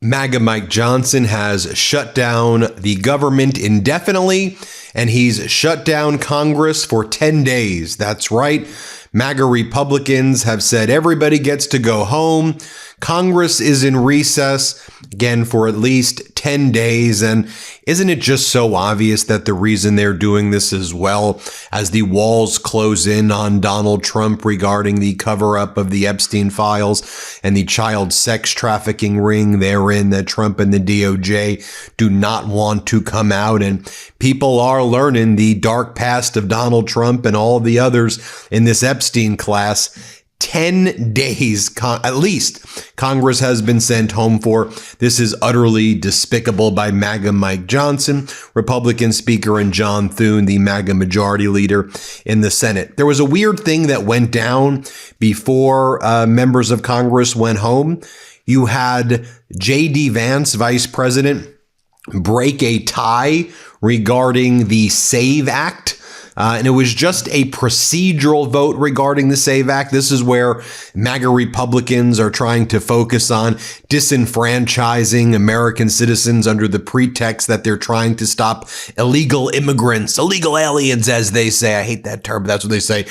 MAGA Mike Johnson has shut down the government indefinitely, and he's shut down Congress for 10 days. That's right. MAGA Republicans have said everybody gets to go home. Congress is in recess, again, for at least 10 days. And isn't it just so obvious that the reason they're doing this as well, as the walls close in on Donald Trump regarding the cover-up of the Epstein files and the child sex trafficking ring therein that Trump and the DOJ do not want to come out, and people are learning the dark past of Donald Trump and all the others in this Epstein class. 10 days, at least, Congress has been sent home for. This is utterly despicable by MAGA Mike Johnson, Republican Speaker, and John Thune, the MAGA Majority Leader in the Senate. There was a weird thing that went down before members of Congress went home. You had J.D. Vance, Vice President, break a tie regarding the SAVE Act. And it was just a procedural vote regarding the SAVE Act. This is where MAGA Republicans are trying to focus on disenfranchising American citizens under the pretext that they're trying to stop illegal immigrants, illegal aliens, as they say. I hate that term, but that's what they say,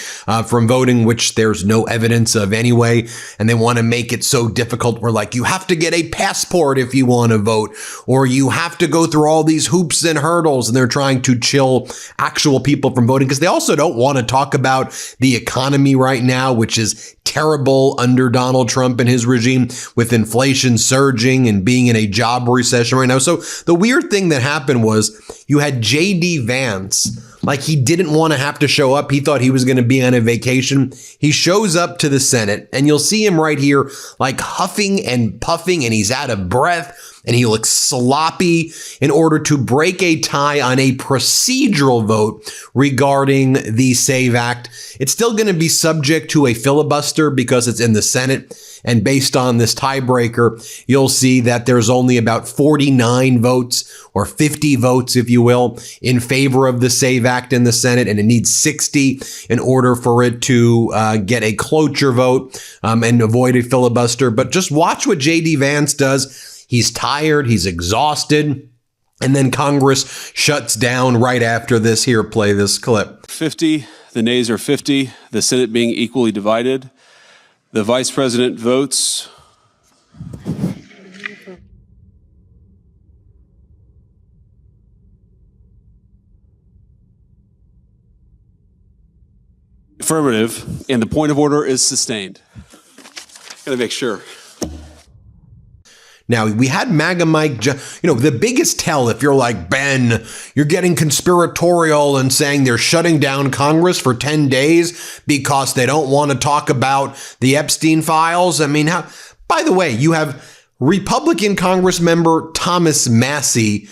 from voting, which there's no evidence of anyway. And they want to make it so difficult where, like, you have to get a passport if you want to vote, or you have to go through all these hoops and hurdles. And they're trying to chill actual people from voting, because they also don't want to talk about the economy right now, which is terrible under Donald Trump and his regime, with inflation surging and being in a job recession right now. So the weird thing that happened was you had J.D. Vance, like he didn't want to have to show up. He thought he was going to be on a vacation. He shows up to the Senate, and you'll see him right here, like huffing and puffing, and he's out of breath. And he looks sloppy in order to break a tie on a procedural vote regarding the SAVE Act. It's still going to be subject to a filibuster because it's in the Senate. And based on this tiebreaker, you'll see that there's only about 49 votes, or 50 votes, if you will, in favor of the SAVE Act in the Senate. And it needs 60 in order for it to get a cloture vote and avoid a filibuster. But just watch what J.D. Vance does. He's tired, he's exhausted, and then Congress shuts down right after this. Here, play this clip. 50, the nays are 50, the Senate being equally divided. The Vice President votes. Affirmative, and the point of order is sustained. Gotta make sure. Now, we had MAGA Mike, the biggest tell, if you're like, Ben, you're getting conspiratorial and saying they're shutting down Congress for 10 days because they don't want to talk about the Epstein files. I mean, by the way, you have Republican Congress member Thomas Massie,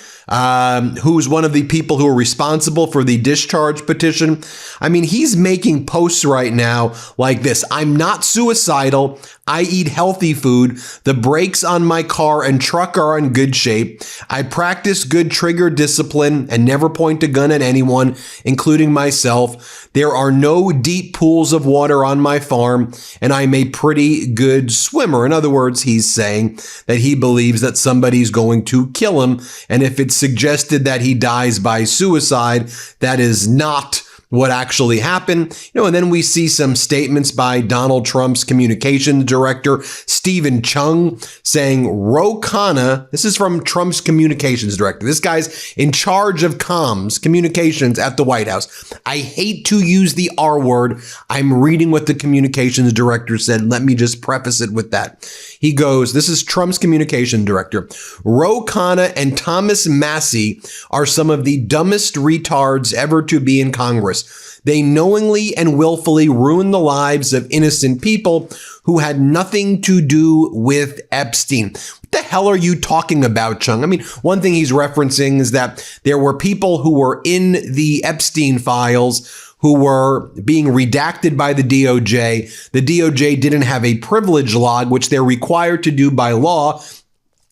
who's one of the people who are responsible for the discharge petition. I mean, he's making posts right now like this. I'm not suicidal. I eat healthy food. The brakes on my car and truck are in good shape. I practice good trigger discipline and never point a gun at anyone, including myself. There are no deep pools of water on my farm, and I'm a pretty good swimmer. In other words, he's saying that he believes that somebody's going to kill him, and if it's suggested that he dies by suicide, that is not what actually happened. And then we see some statements by Donald Trump's communications director, Stephen Chung, saying Ro Khanna, this is from Trump's communications director. This guy's in charge of comms, communications at the White House. I hate to use the R word. I'm reading what the communications director said. Let me just preface it with that. He goes, this is Trump's communication director. Ro Khanna and Thomas Massie are some of the dumbest retards ever to be in Congress. They knowingly and willfully ruin the lives of innocent people who had nothing to do with Epstein. What the hell are you talking about, Chung? I mean, one thing he's referencing is that there were people who were in the Epstein files who were being redacted by the DOJ. The DOJ didn't have a privilege log, which they're required to do by law.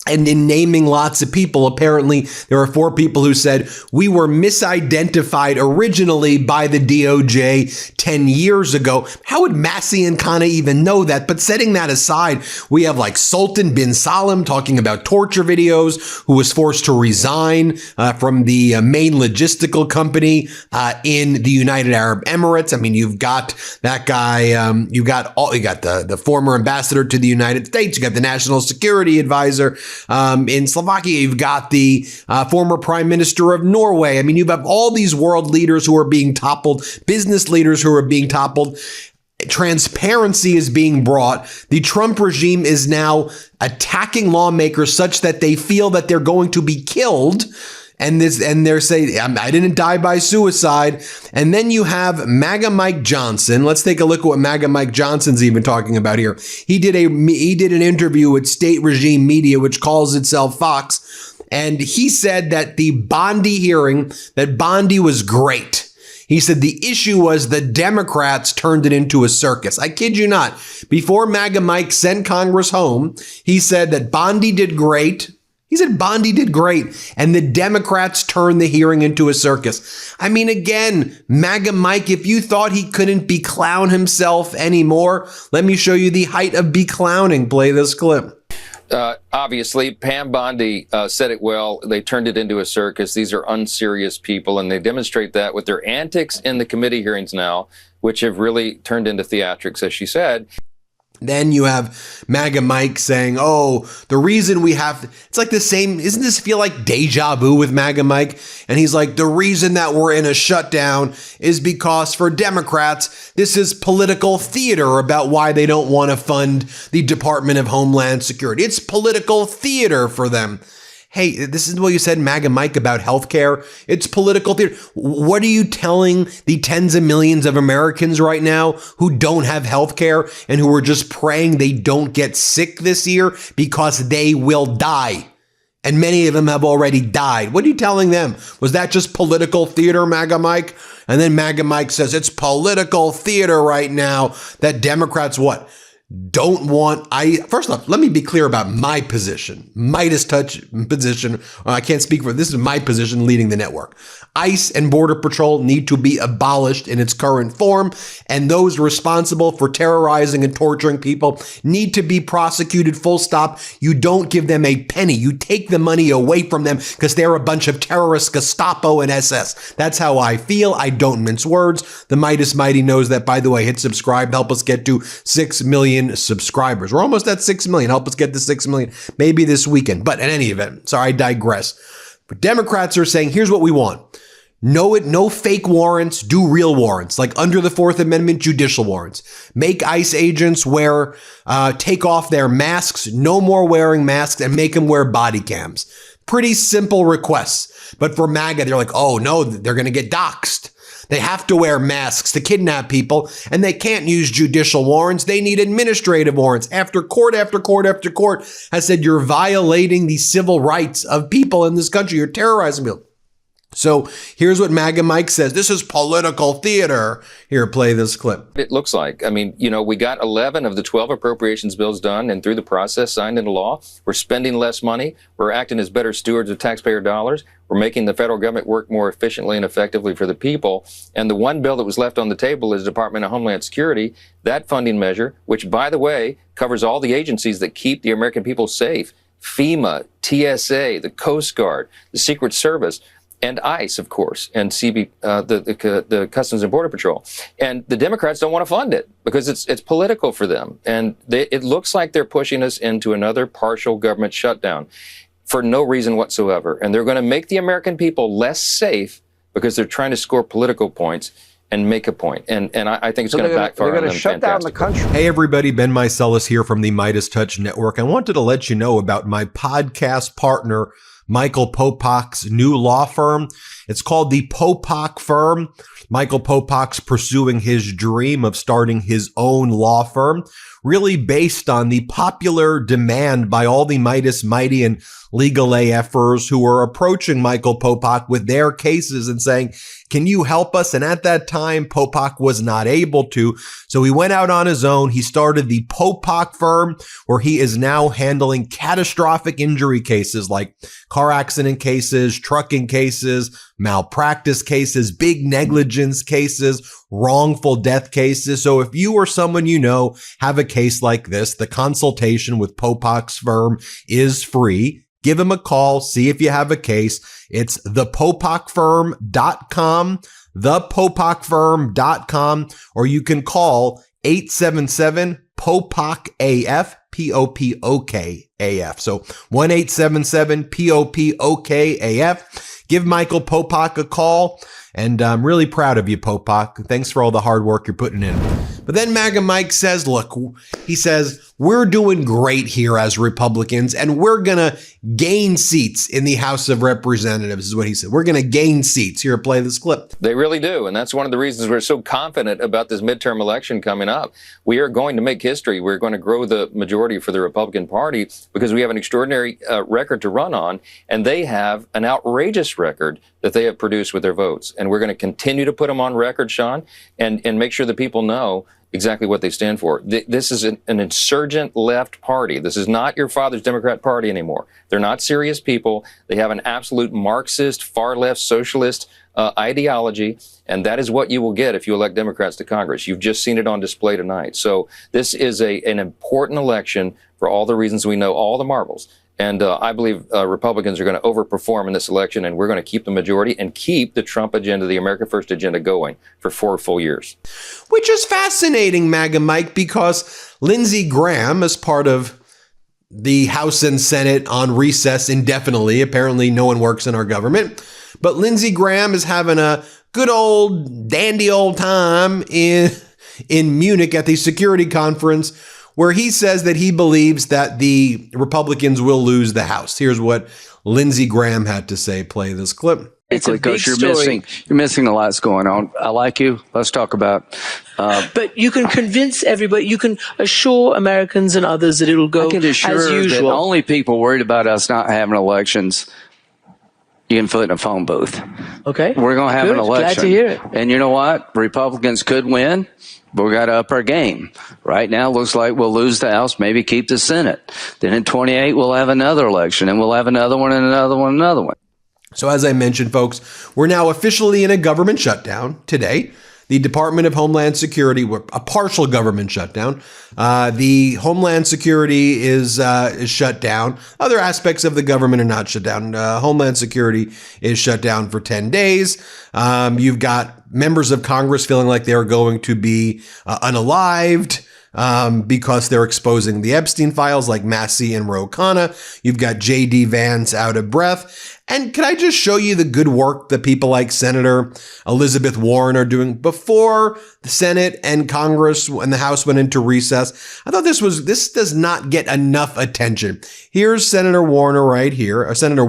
And in naming lots of people, apparently there are 4 people who said we were misidentified originally by the DOJ 10 years ago. How would Massey and Khanna even know that? But setting that aside, we have like Sultan bin Salim talking about torture videos, who was forced to resign from the main logistical company in the United Arab Emirates. I mean, you've got that guy. You got the former ambassador to the United States. You got the national security advisor. In Slovakia, you've got the former prime minister of Norway. I mean, you have all these world leaders who are being toppled, business leaders who are being toppled. Transparency is being brought. The Trump regime is now attacking lawmakers such that they feel that they're going to be killed. And they're saying, I didn't die by suicide. And then you have MAGA Mike Johnson. Let's take a look at what MAGA Mike Johnson's even talking about here. He did an interview with state regime media, which calls itself Fox. And he said that the Bondi hearing, that Bondi was great. He said the issue was the Democrats turned it into a circus. I kid you not. Before MAGA Mike sent Congress home, he said that Bondi did great. He said Bondi did great, and the Democrats turned the hearing into a circus. I mean, again, MAGA Mike, if you thought he couldn't be-clown himself anymore, let me show you the height of be-clowning. Play this clip. Obviously, Pam Bondi said it well. They turned it into a circus. These are unserious people, and they demonstrate that with their antics in the committee hearings now, which have really turned into theatrics, as she said. Then you have MAGA Mike saying, oh, the reason we have, it's like the same, isn't this feel like deja vu with MAGA Mike? And he's like, the reason that we're in a shutdown is because for Democrats, this is political theater about why they don't want to fund the Department of Homeland Security. It's political theater for them. Hey, this is what you said, MAGA Mike, about healthcare. It's political theater. What are you telling the tens of millions of Americans right now who don't have healthcare and who are just praying they don't get sick this year because they will die? And many of them have already died. What are you telling them? Was that just political theater, MAGA Mike? And then MAGA Mike says it's political theater right now that Democrats what? Don't want, first off, let me be clear about my position, MeidasTouch position. I can't speak for, this is my position leading the network. ICE and Border Patrol need to be abolished in its current form, and those responsible for terrorizing and torturing people need to be prosecuted, full stop. You don't give them a penny. You take the money away from them because they're a bunch of terrorists, Gestapo and SS. That's how I feel. I don't mince words. The Meidas Mighty knows that, by the way. Hit subscribe. Help us get to 6 million subscribers. We're almost at 6 million. Help us get to 6 million, maybe this weekend. But in any event, sorry, I digress. But Democrats are saying, here's what we want. No fake warrants, do real warrants, like under the 4th Amendment judicial warrants. Make ICE agents take off their masks, no more wearing masks, and make them wear body cams. Pretty simple requests. But for MAGA, they're like, oh no, they're going to get doxxed. They have to wear masks to kidnap people, and they can't use judicial warrants. They need administrative warrants. After court after court after court has said you're violating the civil rights of people in this country. You're terrorizing people. So here's what MAGA Mike says. This is political theater. Here, play this clip. It looks like, I mean, we got 11 of the 12 appropriations bills done and through the process signed into law. We're spending less money. We're acting as better stewards of taxpayer dollars. We're making the federal government work more efficiently and effectively for the people. And the one bill that was left on the table is the Department of Homeland Security. That funding measure, which, by the way, covers all the agencies that keep the American people safe. FEMA, TSA, the Coast Guard, the Secret Service, and ICE, of course, and the Customs and Border Patrol. And the Democrats don't want to fund it because it's political for them. And it looks like they're pushing us into another partial government shutdown for no reason whatsoever. And they're going to make the American people less safe because they're trying to score political points and make a point. And I think it's going to backfire on them. They're going to shut down the country. Hey, everybody. Ben Meiselas here from the MeidasTouch Network. I wanted to let you know about my podcast partner, Michael Popak's new law firm. It's called the Popak Firm. Michael Popak's pursuing his dream of starting his own law firm, really based on the popular demand by all the Meidas Mighty and legal AFers who are approaching Michael Popak with their cases and saying, Can you help us? And at that time, Popok was not able to. So he went out on his own. He started the Popok firm, where he is now handling catastrophic injury cases like car accident cases, trucking cases, malpractice cases, big negligence cases, wrongful death cases. So if you or someone you know have a case like this, the consultation with Popok's firm is free. Give him a call. See if you have a case. It's thepopokfirm.com, thepopokfirm.com, or you can call 877-POPOK-AF, P-O-P-O-K-A-F. So 1-877-POPOK-AF. Give Michael Popok a call. And I'm really proud of you, Popok. Thanks for all the hard work you're putting in. But then MAGA Mike says, look, he says, we're doing great here as Republicans, and we're going to gain seats in the House of Representatives, is what he said. We're going to gain seats. Here, play this clip. They really do. And that's one of the reasons we're so confident about this midterm election coming up. We are going to make history. We're going to grow the majority for the Republican Party because we have an extraordinary record to run on, and they have an outrageous record that they have produced with their votes. And we're going to continue to put them on record, Sean, and make sure that people know exactly what they stand for. This is an insurgent left party. This is not your father's Democrat Party anymore. They're not serious people. They have an absolute Marxist, far left, socialist ideology, and that is what you will get if you elect Democrats to Congress. You've just seen it on display tonight. So this is an important election for all the reasons we know, all the marbles. And I believe Republicans are going to overperform in this election, and we're going to keep the majority and keep the Trump agenda, the America First agenda, going for 4 full years. Which is fascinating, MAGA Mike, because Lindsey Graham, as part of the House and Senate on recess indefinitely, apparently no one works in our government, but Lindsey Graham is having a good old dandy old time in Munich at the security conference, where he says that he believes that the Republicans will lose the House. Here's what Lindsey Graham had to say. Play this clip. It's a big story. You're missing a lot's going on. I like you. Let's talk about. But you can convince everybody. You can assure Americans and others that it'll go I can assure as usual. that only people worried about us not having elections, you can put in a phone booth. Okay. We're going to have an election. Glad to hear it. And you know what? Republicans could win, but we got to up our game. Right now, it looks like we'll lose the House, maybe keep the Senate. Then in 28, we'll have another election, and we'll have another one and another one, another one. So as I mentioned, folks, we're now officially in a government shutdown today. The Department of Homeland Security, a partial government shutdown. The Homeland Security is shut down. Other aspects of the government are not shut down. Homeland Security is shut down for 10 days. You've got members of Congress feeling like they're going to be unalived because they're exposing the Epstein files, like Massey and Ro Khanna. You've got J.D. Vance out of breath. And can I just show you the good work that people like Senator Elizabeth Warren are doing? Before the Senate and Congress and the House went into recess, I thought this does not get enough attention. Here's Senator Warren right here, Senator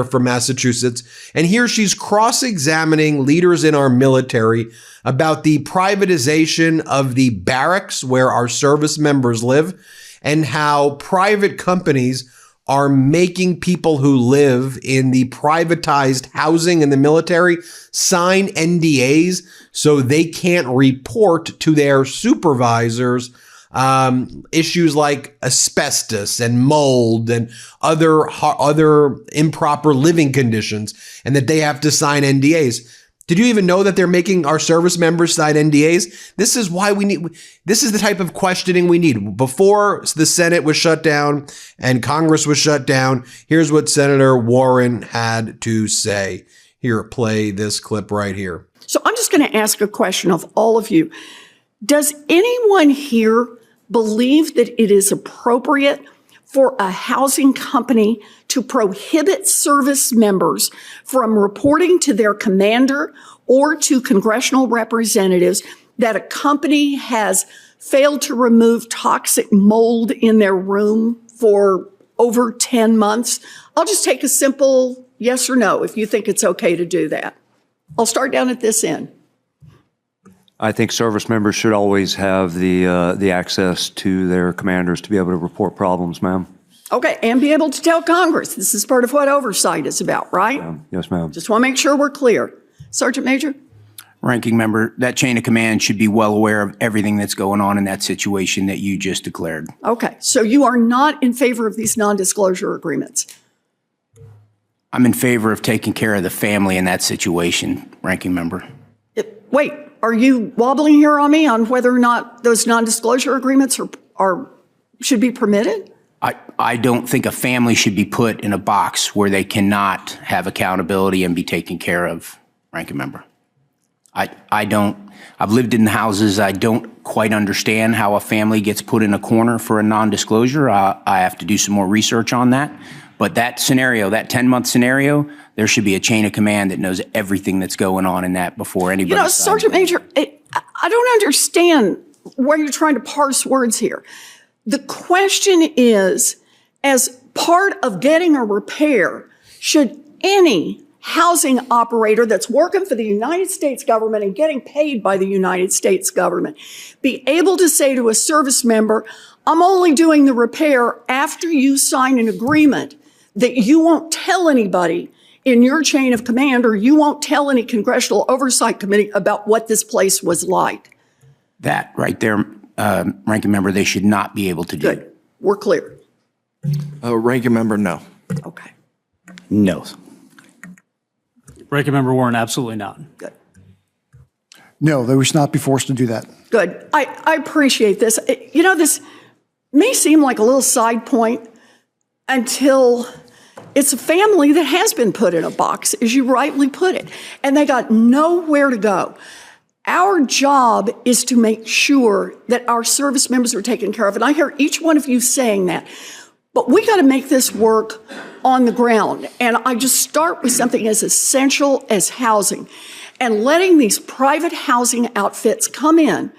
from Massachusetts. And here she's cross-examining leaders in our military about the privatization of the barracks where our service members live, and how private companies are making people who live in the privatized housing in the military sign NDAs so they can't report to their supervisors issues like asbestos and mold and other improper living conditions, and that they have to sign NDAs. Did you even know that they're making our service members sign NDAs? This is why this is the type of questioning we need. Before the Senate was shut down and Congress was shut down, here's what Senator Warren had to say. Here, play this clip right here. So I'm just going to ask a question of all of you. Does anyone here believe that it is appropriate for a housing company to prohibit service members from reporting to their commander or to congressional representatives that a company has failed to remove toxic mold in their room for over 10 months? I'll just take a simple yes or no if you think it's okay to do that. I'll start down at this end. I think service members should always have the access to their commanders to be able to report problems, ma'am. Okay, and be able to tell Congress. This is part of what oversight is about, right? Yes, ma'am. Just want to make sure we're clear. Sergeant Major? Ranking Member, that chain of command should be well aware of everything that's going on in that situation that you just declared. Okay, so you are not in favor of these non-disclosure agreements? I'm in favor of taking care of the family in that situation, Ranking Member. Wait, are you wobbling here on me on whether or not those non-disclosure agreements should be permitted? I don't think a family should be put in a box where they cannot have accountability and be taken care of, Ranking Member. I've lived in houses. I don't quite understand how a family gets put in a corner for a non-disclosure. I have to do some more research on that. But that scenario, that 10-month scenario, there should be a chain of command that knows everything that's going on in that before anybody. Sergeant Major, I don't understand where you're trying to parse words here. The question is, as part of getting a repair, should any housing operator that's working for the United States government and getting paid by the United States government be able to say to a service member, I'm only doing the repair after you sign an agreement that you won't tell anybody in your chain of command, or you won't tell any congressional oversight committee about what this place was like? That right there, Ranking Member, they should not be able to do. Good. We're clear. Ranking Member, no. Okay. No. Ranking Member Warren, absolutely not. Good. No, they should not be forced to do that. Good. I appreciate this. This may seem like a little side point until it's a family that has been put in a box, as you rightly put it, and they got nowhere to go. Our job is to make sure that our service members are taken care of. And I hear each one of you saying that. But we got to make this work on the ground. And I just start with something as essential as housing and letting these private housing outfits come in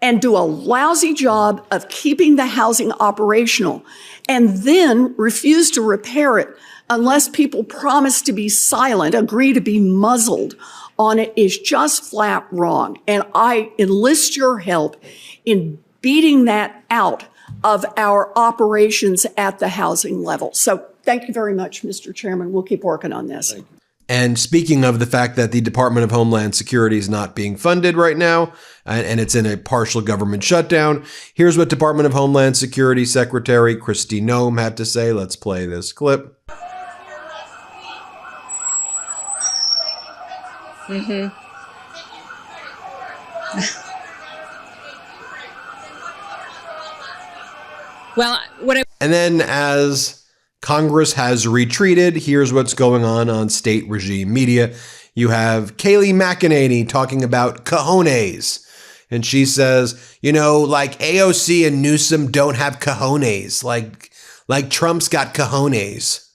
and do a lousy job of keeping the housing operational and then refuse to repair it unless people promise to be silent, agree to be muzzled on it, is just flat wrong. And I enlist your help in beating that out of our operations at the housing level. So thank you very much, Mr. Chairman. We'll keep working on this. And speaking of the fact that the Department of Homeland Security is not being funded right now, and it's in a partial government shutdown, here's what Department of Homeland Security Secretary Kristi Noem had to say. Let's play this clip. And then as Congress has retreated, here's what's going on state regime media. You have Kayleigh McEnany talking about cojones. And she says, like AOC and Newsom don't have cojones. Like Trump's got cojones.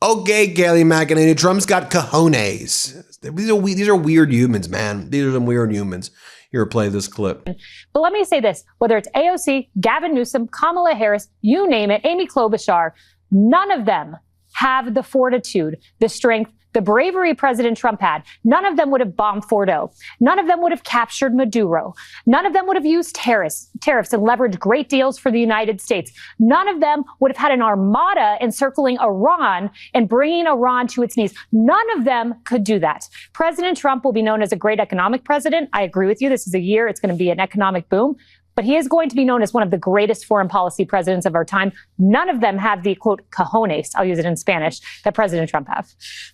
Okay, Kayleigh McEnany, Trump's got cojones. These are weird humans, man. These are some weird humans. Here, play this clip. But let me say this, whether it's AOC, Gavin Newsom, Kamala Harris, you name it, Amy Klobuchar, none of them have the fortitude, the strength, the bravery President Trump had. None of them would have bombed Fordo. None of them would have captured Maduro. None of them would have used tariffs and leveraged great deals for the United States. None of them would have had an armada encircling Iran and bringing Iran to its knees. None of them could do that. President Trump will be known as a great economic president. I agree with you. This is a year it's going to be an economic boom. But he is going to be known as one of the greatest foreign policy presidents of our time. None of them have the, quote, cojones, I'll use it in Spanish, that President Trump have.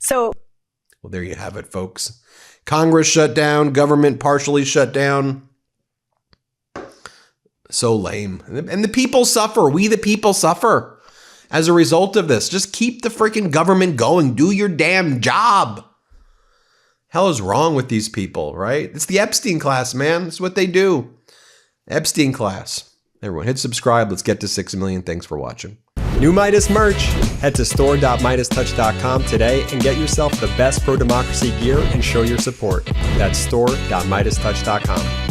Well, there you have it, folks. Congress shut down, government partially shut down. So lame. And the people suffer. We, the people, suffer as a result of this. Just keep the freaking government going. Do your damn job. Hell is wrong with these people, right? It's the Epstein class, man. It's what they do. Epstein class. Everyone hit subscribe. Let's get to 6 million. Thanks for watching. New Midas merch. Head to store.MeidasTouch.com today and get yourself the best pro-democracy gear and show your support. That's store.MeidasTouch.com.